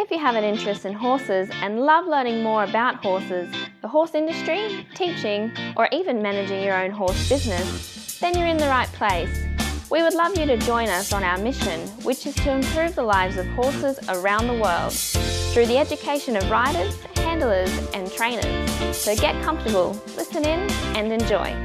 If you have an interest in horses and love learning more about horses, the horse industry, teaching, or even managing your own horse business, then you're in the right place. We would love you to join us on our mission, which is to improve the lives of horses around the world through the education of riders, handlers, and trainers. So get comfortable, listen in, and enjoy.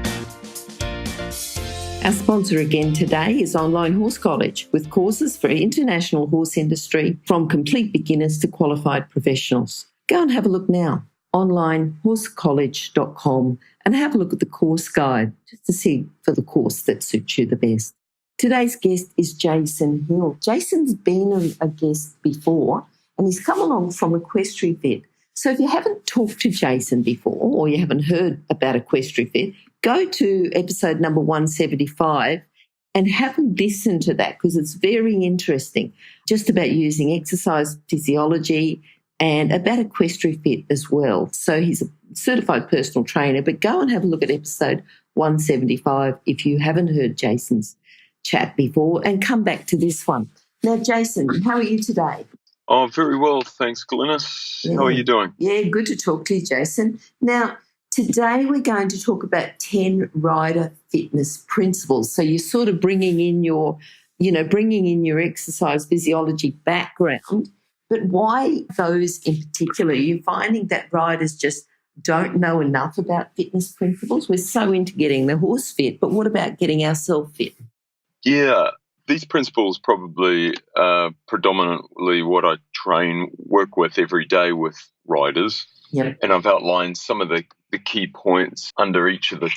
Our sponsor again today is Online Horse College, with courses for international horse industry from complete beginners to qualified professionals. Go and have a look now, onlinehorsecollege.com, and have a look at the course guide just to see for the course that suits you the best. Today's guest is Jason Hill. Jason's been a guest before, and he's come along from Equestrian Vet. So if you haven't talked to Jason before, or you haven't heard about Equestrian Vet, go to episode number 175 and have a listen to that, because it's very interesting, just about using exercise physiology and about Equestrian Fit as well. So he's a certified personal trainer, but go and have a look at episode 175 if you haven't heard Jason's chat before, and come back to this one. Now, Jason, how are you today? Oh, very well. Thanks, Glenys. Yeah. How are you doing? Yeah, good to talk to you, Jason. Now, today we're going to talk about 10 rider fitness principles. So you're sort of bringing in your exercise physiology background, but why those in particular? You're finding that riders just don't know enough about fitness principles. We're so into getting the horse fit, but what about getting ourselves fit? Yeah, these principles probably predominantly what I work with every day with riders. Yep. And I've outlined some of the key points under each of the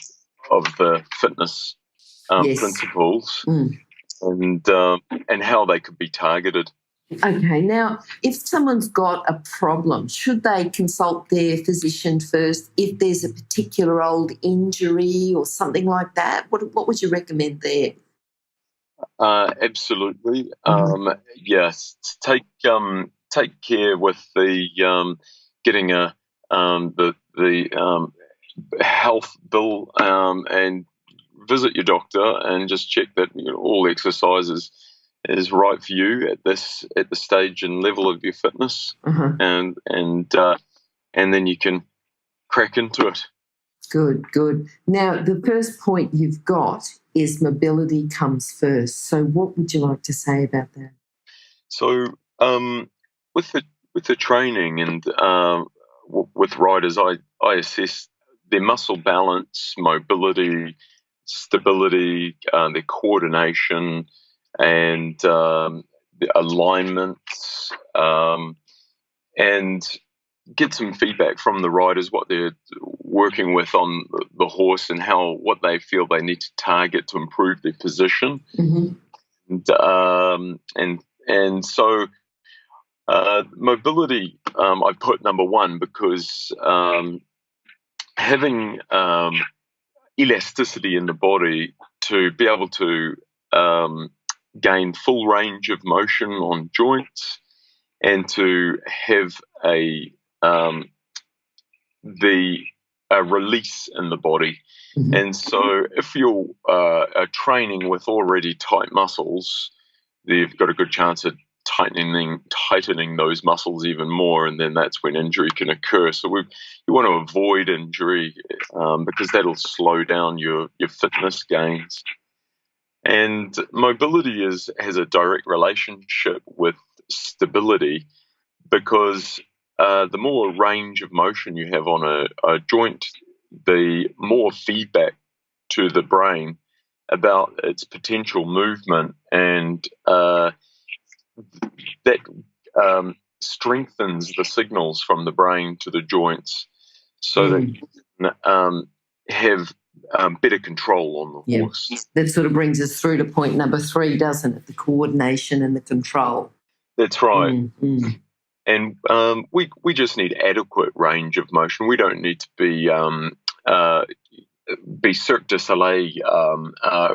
fitness principles and how they could be targeted. Okay, now, if someone's got a problem, should they consult their physician first if there's a particular old injury or something like that? What would you recommend there? Absolutely. Yes, take care with the getting the health bill and visit your doctor and just check that all exercises is right for you at the stage and level of your fitness, and then you can crack into it. Good. Now, the first point you've got is mobility comes first. So what would you like to say about that? So with the training and with riders, I assess their muscle balance, mobility, stability, their coordination, and the alignments, and get some feedback from the riders, what they're working with on the horse and what they feel they need to target to improve their position. And so mobility, I put number one because having elasticity in the body to be able to gain full range of motion on joints and to have a release in the body. And so if you're training with already tight muscles, you've got a good chance of tightening those muscles even more, and then that's when injury can occur. So you want to avoid injury because that'll slow down your fitness gains. And mobility has a direct relationship with stability, because the more range of motion you have on a joint, the more feedback to the brain about its potential movement, and that strengthens the signals from the brain to the joints so that you can have better control on the horse. That sort of brings us through to point number 3, doesn't it? The coordination and the control. That's right. And we just need adequate range of motion. We don't need to be Cirque du Soleil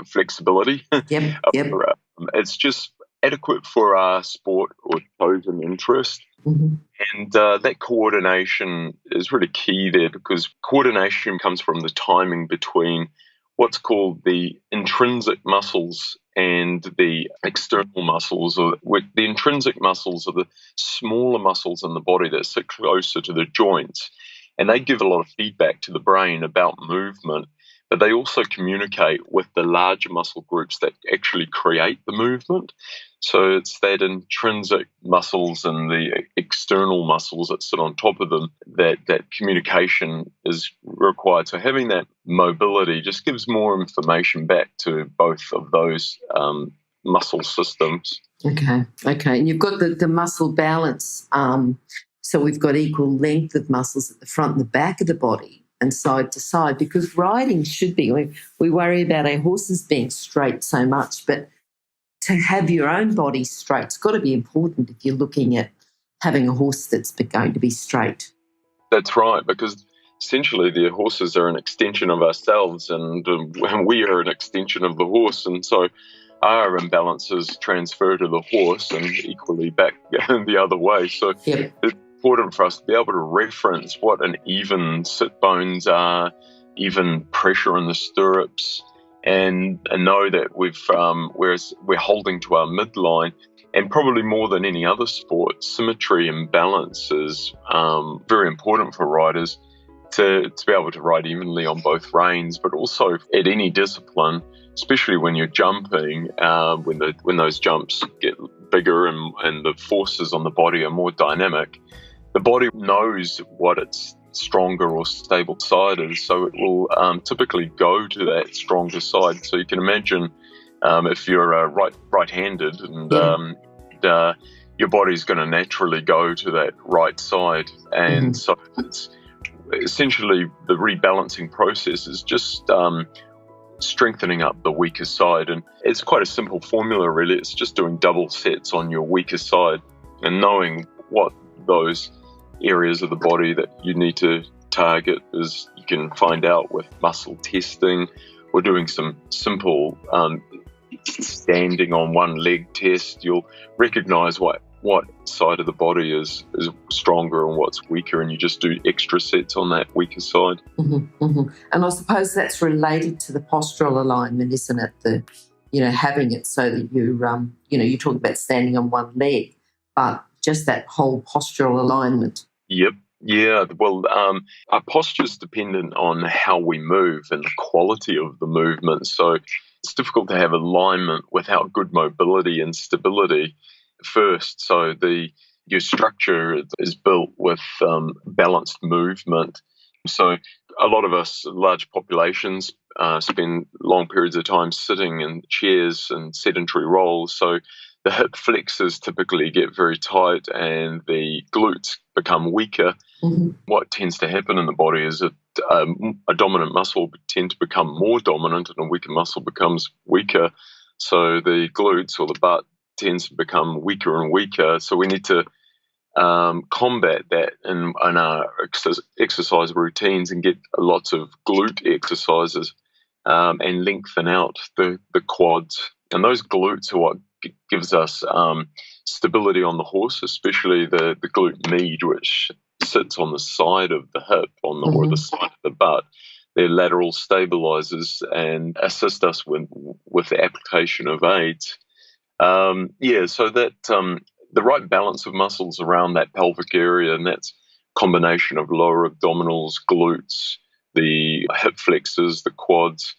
flexibility. It's just adequate for our sport or chosen interest. And that coordination is really key there, because coordination comes from the timing between what's called the intrinsic muscles and the external muscles, or the intrinsic muscles, are the smaller muscles in the body that sit closer to the joints. And they give a lot of feedback to the brain about movement, but they also communicate with the larger muscle groups that actually create the movement. So it's that intrinsic muscles and the external muscles that sit on top of them that communication is required. So having that mobility just gives more information back to both of those muscle systems. Okay. And you've got the muscle balance. So we've got equal length of muscles at the front and the back of the body and side to side, because riding should be, we worry about our horses being straight so much, but to have your own body straight, it's got to be important if you're looking at having a horse that's going to be straight. That's right, because essentially the horses are an extension of ourselves, and we are an extension of the horse, and so our imbalances transfer to the horse and equally back the other way. So Yep. It's important for us to be able to reference what an even sit bones are, even pressure in the stirrups, and know that whereas we're holding to our midline, and probably more than any other sport, symmetry and balance is very important for riders to be able to ride evenly on both reins, but also at any discipline, especially when you're jumping, when those jumps get bigger and the forces on the body are more dynamic, the body knows what its stronger or stable side is, so it will typically go to that stronger side. So you can imagine if you're right-handed and your body's going to naturally go to that right side, and so it's essentially the rebalancing process is just strengthening up the weaker side. And it's quite a simple formula, really. It's just doing double sets on your weaker side and knowing what those areas of the body that you need to target is. You can find out with muscle testing or doing some simple standing on one leg test. You'll recognize what side of the body is stronger and what's weaker, and you just do extra sets on that weaker side. And I suppose that's related to the postural alignment, isn't it? Having it so that you talk about standing on one leg, but just that whole postural alignment. Yep. Yeah. Well, our posture is dependent on how we move and the quality of the movement. So it's difficult to have alignment without good mobility and stability first. So your structure is built with balanced movement. So a lot of us, large populations, spend long periods of time sitting in chairs and sedentary roles. So the hip flexors typically get very tight and the glutes become weaker. What tends to happen in the body is that a dominant muscle will tend to become more dominant and a weaker muscle becomes weaker. So the glutes or the butt tends to become weaker and weaker. So we need to combat that in our exercise routines and get lots of glute exercises and lengthen out the quads. And those glutes are what gives us stability on the horse, especially the glute med, which sits on the side of the hip or the side of the butt. They're lateral stabilizers and assist us with the application of aids. So that the right balance of muscles around that pelvic area, and that's a combination of lower abdominals, glutes, the hip flexors, the quads,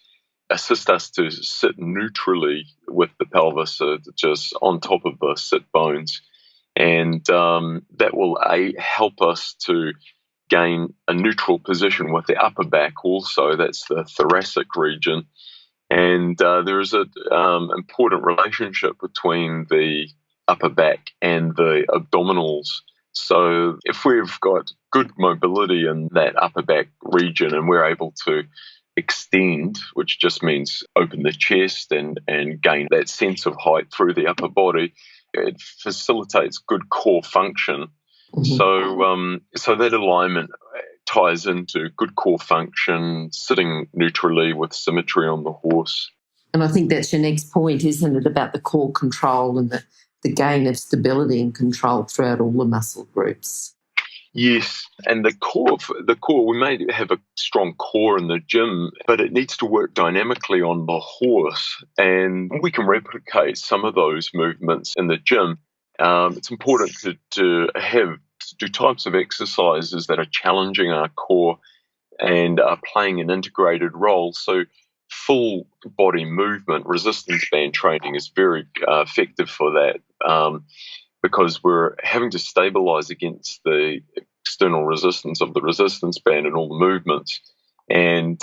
assist us to sit neutrally with the pelvis, so just on top of the sit bones. And that will help us to gain a neutral position with the upper back also. That's the thoracic region. And there is an important relationship between the upper back and the abdominals. So if we've got good mobility in that upper back region and we're able to extend, which just means open the chest and gain that sense of height through the upper body, it facilitates good core function. So that alignment ties into good core function, sitting neutrally with symmetry on the horse. And I think that's your next point, isn't it, about the core control and the gain of stability and control throughout all the muscle groups. Yes, and the core, we may have a strong core in the gym, but it needs to work dynamically on the horse, and we can replicate some of those movements in the gym. It's important to do types of exercises that are challenging our core and are playing an integrated role. So full body movement, resistance band training is very effective for that. Because we're having to stabilize against the external resistance of the resistance band and all the movements. And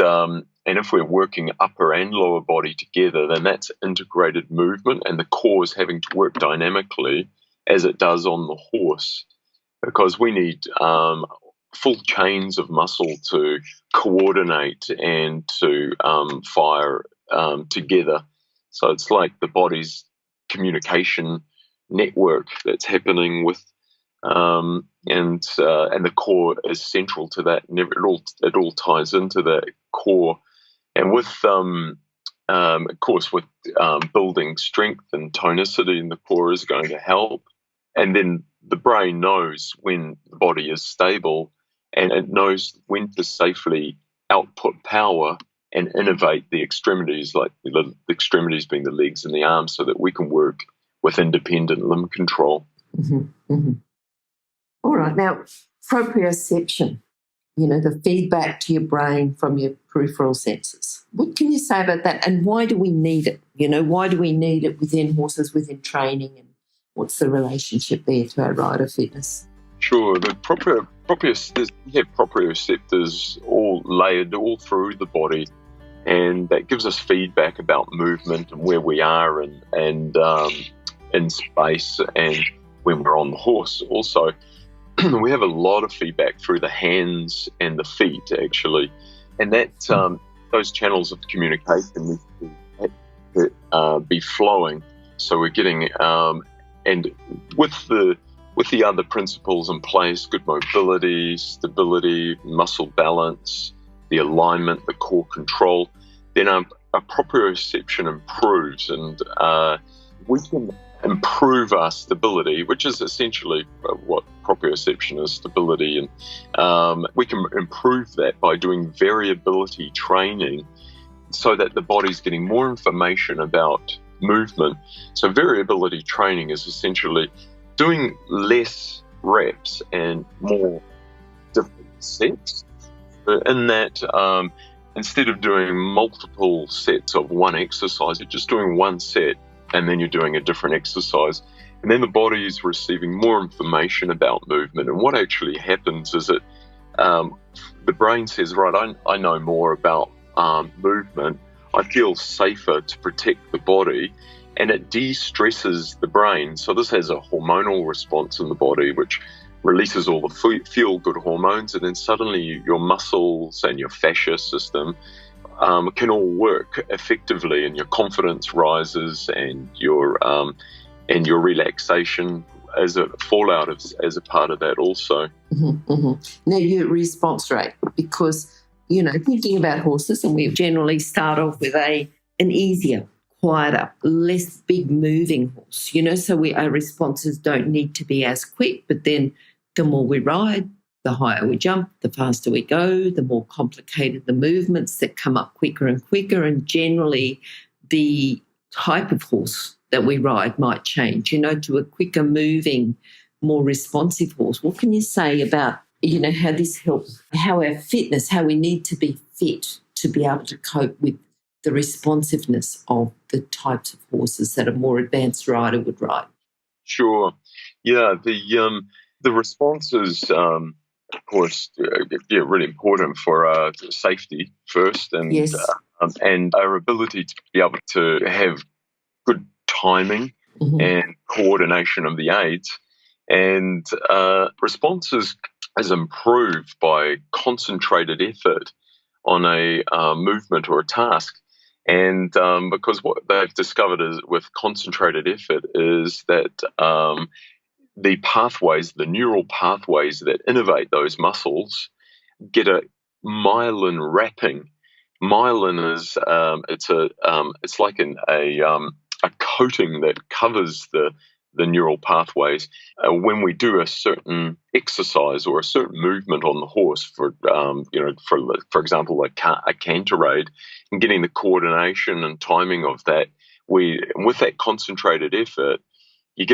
if we're working upper and lower body together, then that's integrated movement, and the core is having to work dynamically as it does on the horse, because we need full chains of muscle to coordinate and to fire together. So it's like the body's communication network that's happening with, and the core is central to that. And it all ties into that core, and with of course with building strength and tonicity in the core is going to help. And then the brain knows when the body is stable, and it knows when to safely output power and innovate the extremities, like the extremities being the legs and the arms, so that we can work with independent limb control. Mm-hmm, mm-hmm. All right. Now, proprioception, the feedback to your brain from your peripheral senses. What can you say about that, and why do we need it? Why do we need it within horses, within training, and what's the relationship there to our rider fitness? Sure. The proprioceptors all layered all through the body, and that gives us feedback about movement and where we are and in space, and when we're on the horse also. We have a lot of feedback through the hands and the feet, actually, and that those channels of communication need to be flowing. So we're getting and with the other principles in place, good mobility, stability, muscle balance, the alignment, the core control, then our proprioception improves, and we can improve our stability, which is essentially what proprioception is, stability. And we can improve that by doing variability training so that the body's getting more information about movement. So variability training is essentially doing less reps and more different sets. In that, instead of doing multiple sets of one exercise, you're just doing one set, and then you're doing a different exercise. And then the body is receiving more information about movement. And what actually happens is that the brain says, right, I know more about movement. I feel safer to protect the body, and it de-stresses the brain. So this has a hormonal response in the body, which releases all the feel-good hormones, and then suddenly your muscles and your fascia system can all work effectively, and your confidence rises, and your relaxation as a fallout as a part of that also. Mm-hmm, mm-hmm. Now, your response rate, because thinking about horses, and we generally start off with an easier, quieter, less big moving horse, so our responses don't need to be as quick, but then the more we ride, the higher we jump, the faster we go, the more complicated the movements that come up quicker and quicker, and generally the type of horse that we ride might change, to a quicker moving, more responsive horse. What can you say about, how this helps, how our fitness, how we need to be fit to be able to cope with the responsiveness of the types of horses that a more advanced rider would ride? Sure. Yeah, the responses, of course, really important for safety first, and yes. And our ability to be able to have good timing mm-hmm. and coordination of the aids. And responses is improved by concentrated effort on a movement or a task. And because what they've discovered is with concentrated effort is that the pathways, the neural pathways that innervate those muscles, get a myelin wrapping. Myelin is it's like a coating that covers the the neural pathways. When we do a certain exercise or a certain movement on the horse, for example, a canter aid, and getting the coordination and timing of that, with that concentrated effort, you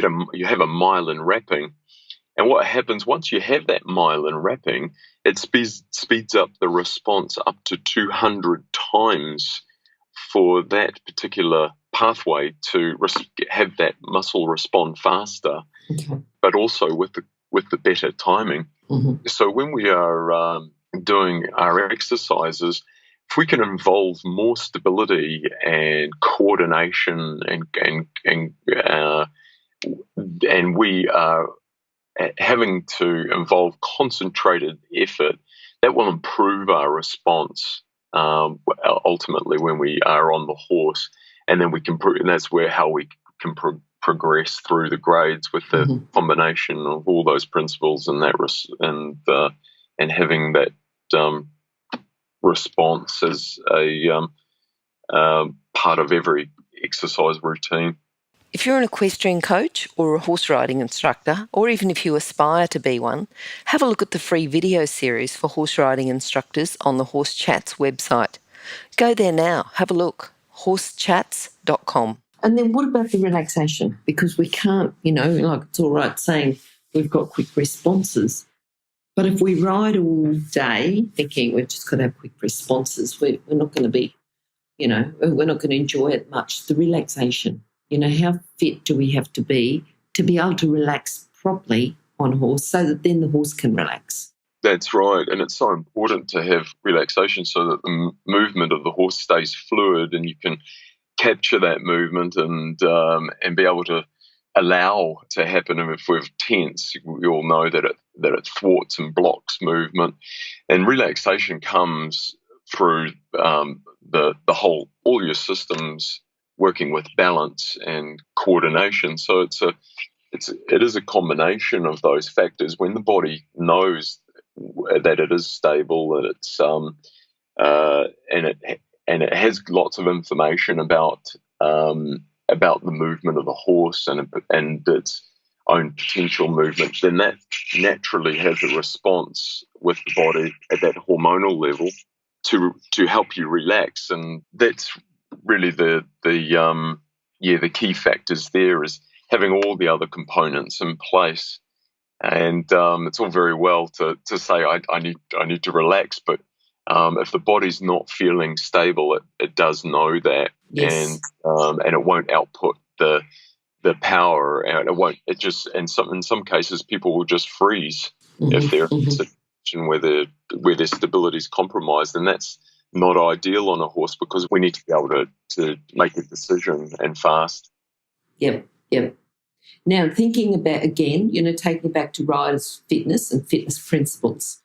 have a myelin wrapping. And what happens once you have that myelin wrapping, it speeds up the response up to 200 times for that particular pathway to have that muscle respond faster, but also with the better timing. Mm-hmm. So when we are doing our exercises, if we can involve more stability and coordination and we are having to involve concentrated effort, that will improve our response ultimately when we are on the horse, and then we can and that's how we can progress through the grades with the combination of all those principles and that and having that response as a part of every exercise routine. If you're an equestrian coach or a horse riding instructor, or even if you aspire to be one, have a look at the free video series for horse riding instructors on the Horse Chats website. Go there now, have a look, horsechats.com. And then what about the relaxation? Because we can't, it's all right saying we've got quick responses, but if we ride all day thinking we've just got to have quick responses, we're not going to be, we're not going to enjoy it much. The relaxation. How fit do we have to be able to relax properly on a horse so that then the horse can relax? That's right. And it's so important to have relaxation so that the movement of the horse stays fluid and you can capture that movement and be able to allow to happen. And if we're tense, we all know that it thwarts and blocks movement. And relaxation comes through all your systems working with balance and coordination. So it is a combination of those factors. When the body knows that it is stable, that it's and it has lots of information about the movement of the horse and its own potential movement, then that naturally has a response with the body at that hormonal level to help you relax. And that's really the key factors there is having all the other components in place. And it's all very well to say I need to relax, but if the body's not feeling stable, it does know that. Yes. And it won't output the power, and in some cases people will just freeze if they're in a situation where their stability is compromised, and that's not ideal on a horse because we need to be able to make a decision and fast. Yep. Now, thinking about, again, taking it back to riders' fitness and fitness principles.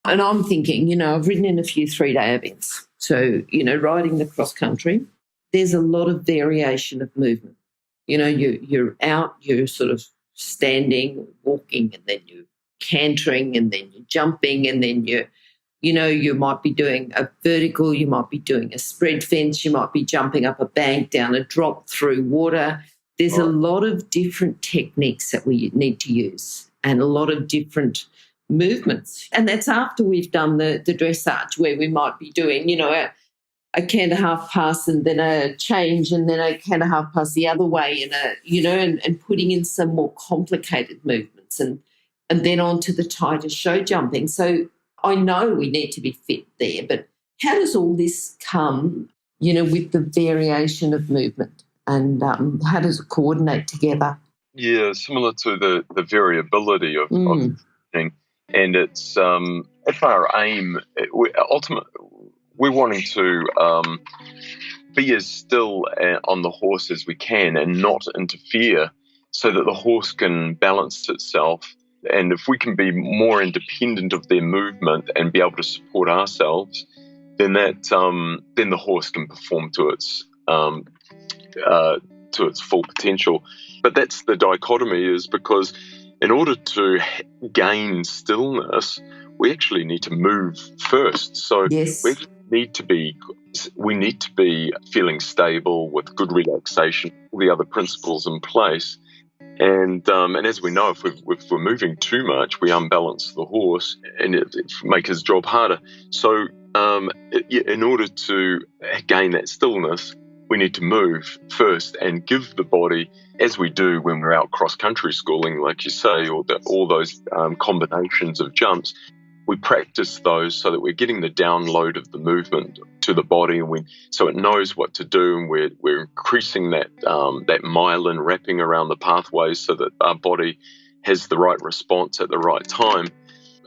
And I'm thinking, I've ridden in a few 3-day events. So, riding the cross country, there's a lot of variation of movement. You're out, you're sort of standing, walking, and then you're cantering, and then you're jumping, and then you might be doing a vertical, you might be doing a spread fence, you might be jumping up a bank, down a drop, through water. There's a lot of different techniques that we need to use and a lot of different movements. And that's after we've done the dressage, where we might be doing, a canter half pass and then a change and then a canter half pass the other way and putting in some more complicated movements and then on to the tighter show jumping. So I know we need to be fit there, but how does all this come, with the variation of movement and how does it coordinate together? Yeah, similar to the variability of thing. And it's if our aim, we're wanting to be as still on the horse as we can and not interfere so that the horse can balance itself. And if we can be more independent of their movement and be able to support ourselves, then then the horse can perform to its full potential. But that's the dichotomy, is because in order to gain stillness, we actually need to move first. So yes. we need to be feeling stable with good relaxation, all the other principles in place. And as we know, if we're moving too much, we unbalance the horse and it make his job harder. So in order to gain that stillness, we need to move first and give the body, as we do when we're out cross-country schooling, like you say, or all those combinations of jumps. We practice those so that we're getting the download of the movement to the body, and so it knows what to do, and we're increasing that myelin wrapping around the pathways so that our body has the right response at the right time.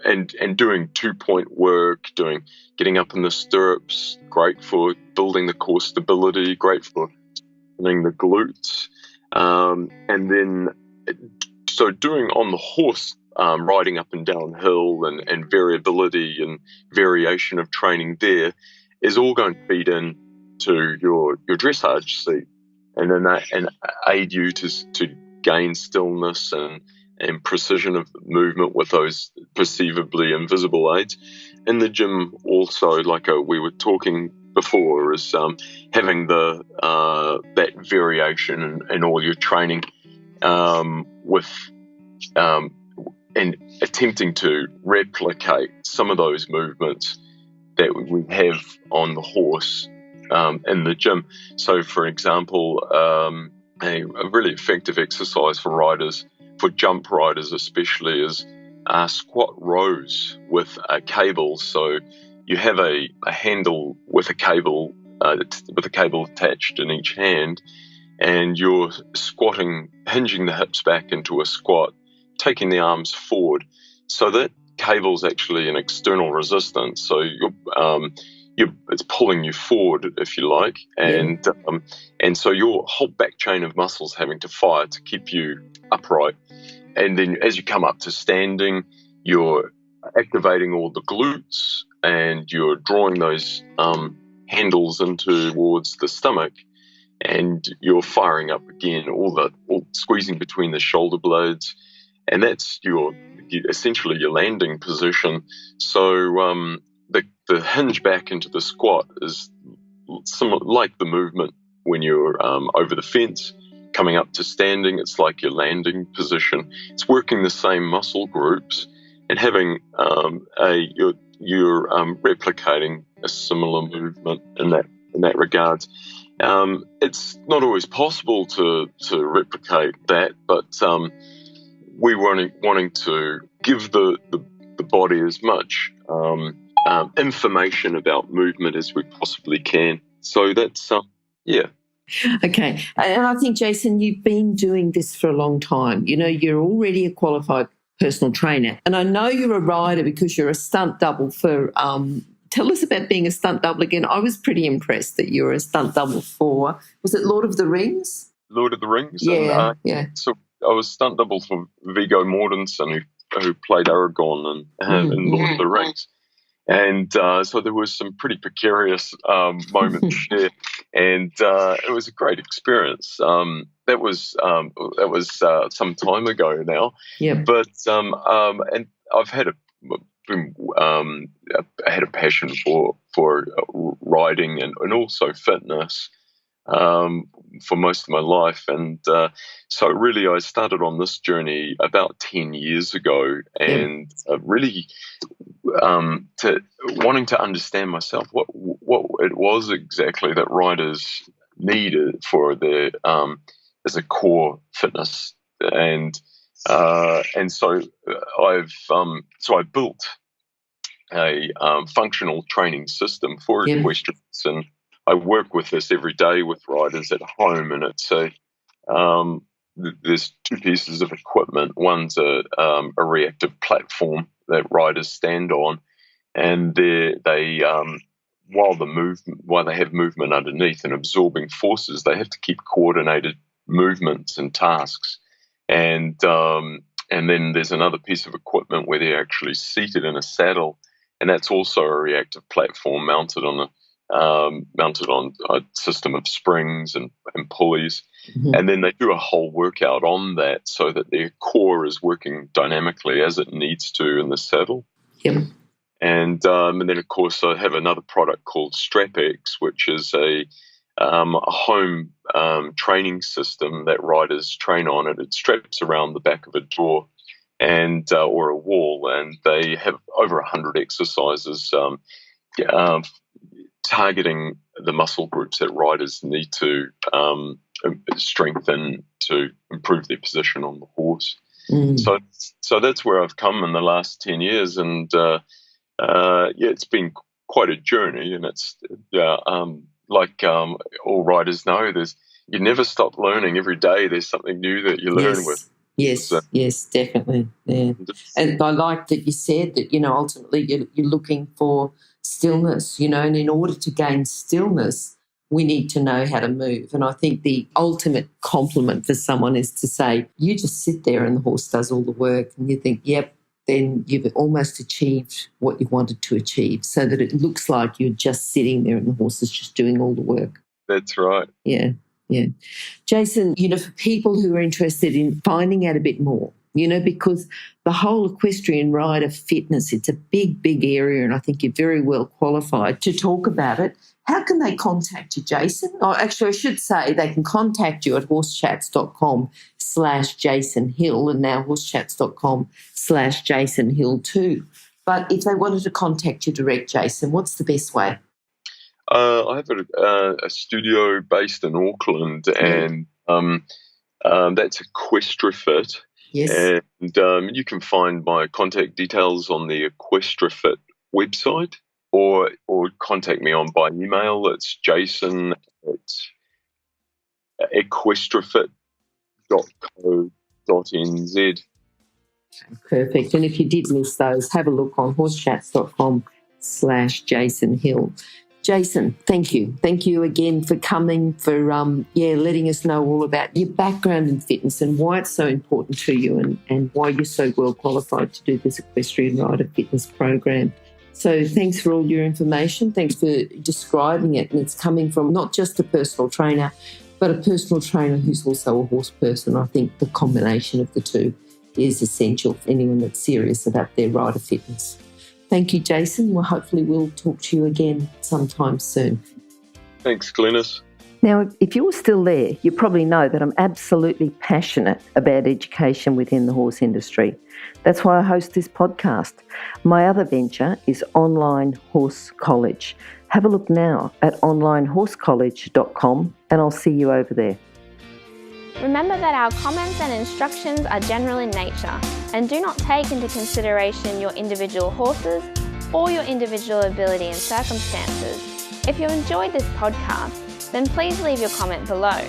And doing 2-point work, getting up in the stirrups, great for building the core stability, great for strengthening the glutes, and then so doing on the horse. Riding up and down hill and variability and variation of training there is all going to feed in to your dressage seat and aid you to gain stillness and precision of movement with those perceivably invisible aids. In the gym also, like we were talking before, is having that variation in all your training with and attempting to replicate some of those movements that we have on the horse in the gym. So, for example, a really effective exercise for riders, for jump riders especially, is squat rows with a cable. So you have a handle with a cable attached in each hand, and you're squatting, hinging the hips back into a squat, taking the arms forward. So that cable's actually an external resistance. So it's pulling you forward, if you like, and so your whole back chain of muscles having to fire to keep you upright. And then as you come up to standing, you're activating all the glutes and you're drawing those handles in towards the stomach, and you're firing up again, all squeezing between the shoulder blades. And that's essentially your landing position. So the hinge back into the squat is somewhat like the movement when you're over the fence, coming up to standing. It's like your landing position. It's working the same muscle groups and having you're replicating a similar movement in that regard. It's not always possible to replicate that, but we wanting to give the body as much information about movement as we possibly can. So that's Okay. And I think, Jason, you've been doing this for a long time. You know, you're already a qualified personal trainer. And I know you're a rider because you're a stunt double for tell us about being a stunt double again. I was pretty impressed that you were a stunt double for, was it Lord of the Rings? Lord of the Rings. Yeah, and, So I was stunt double for Viggo Mortensen, who played Aragorn in Lord of the Rings. And so there was some pretty precarious moments there, and it was a great experience. That was some time ago now. Yeah. But and I've had a passion for riding and also fitness for most of my life, and so really I started on this journey about 10 years ago, and really wanting to understand myself what it was exactly that riders needed for their as a core fitness, and so I built a functional training system for equestrians, and I work with this every day with riders at home, and it's there's two pieces of equipment. One's a reactive platform that riders stand on, and while they have movement underneath and absorbing forces, they have to keep coordinated movements and tasks. And then there's another piece of equipment where they're actually seated in a saddle, and that's also a reactive platform mounted on a system of springs and pulleys. Mm-hmm. And then they do a whole workout on that so that their core is working dynamically as it needs to in the saddle. Yep. And then, of course, I have another product called StrapX, which is a home training system that riders train on, and it straps around the back of a door and or a wall, and they have over 100 exercises targeting the muscle groups that riders need to strengthen to improve their position on the horse. So that's where I've come in the last 10 years, and it's been quite a journey, and it's like all riders know, you never stop learning. Every day there's something new that you learn with. Yes, definitely. Yeah. And I like that you said that, ultimately you're looking for stillness, and in order to gain stillness, we need to know how to move. And I think the ultimate compliment for someone is to say, you just sit there and the horse does all the work, and you think, yep, then you've almost achieved what you wanted to achieve, so that it looks like you're just sitting there and the horse is just doing all the work. That's right. Yeah. Jason, for people who are interested in finding out a bit more, because the whole equestrian rider fitness, it's a big, big area, and I think you're very well qualified to talk about it. How can they contact you, Jason? Oh, actually, I should say they can contact you at horsechats.com/Jason Hill, and now horsechats.com/Jason Hill too. But if they wanted to contact you direct, Jason, what's the best way? I have a studio based in Auckland, and that's EquestriFit. Yes. And you can find my contact details on the EquestriFit website, or contact me by email. It's jason@equestrifit.co.nz. Perfect. And if you did miss those, have a look on horsechats.com/Jason Hill. Jason, thank you. Thank you again for coming, for letting us know all about your background in fitness and why it's so important to you, and why you're so well qualified to do this equestrian rider fitness program. So thanks for all your information. Thanks for describing it. And it's coming from not just a personal trainer, but a personal trainer who's also a horse person. I think the combination of the two is essential for anyone that's serious about their rider fitness. Thank you, Jason. Well, hopefully we'll talk to you again sometime soon. Thanks, Glenys. Now, if you're still there, you probably know that I'm absolutely passionate about education within the horse industry. That's why I host this podcast. My other venture is Online Horse College. Have a look now at onlinehorsecollege.com, and I'll see you over there. Remember that our comments and instructions are general in nature and do not take into consideration your individual horses or your individual ability and circumstances. If you enjoyed this podcast, then please leave your comment below.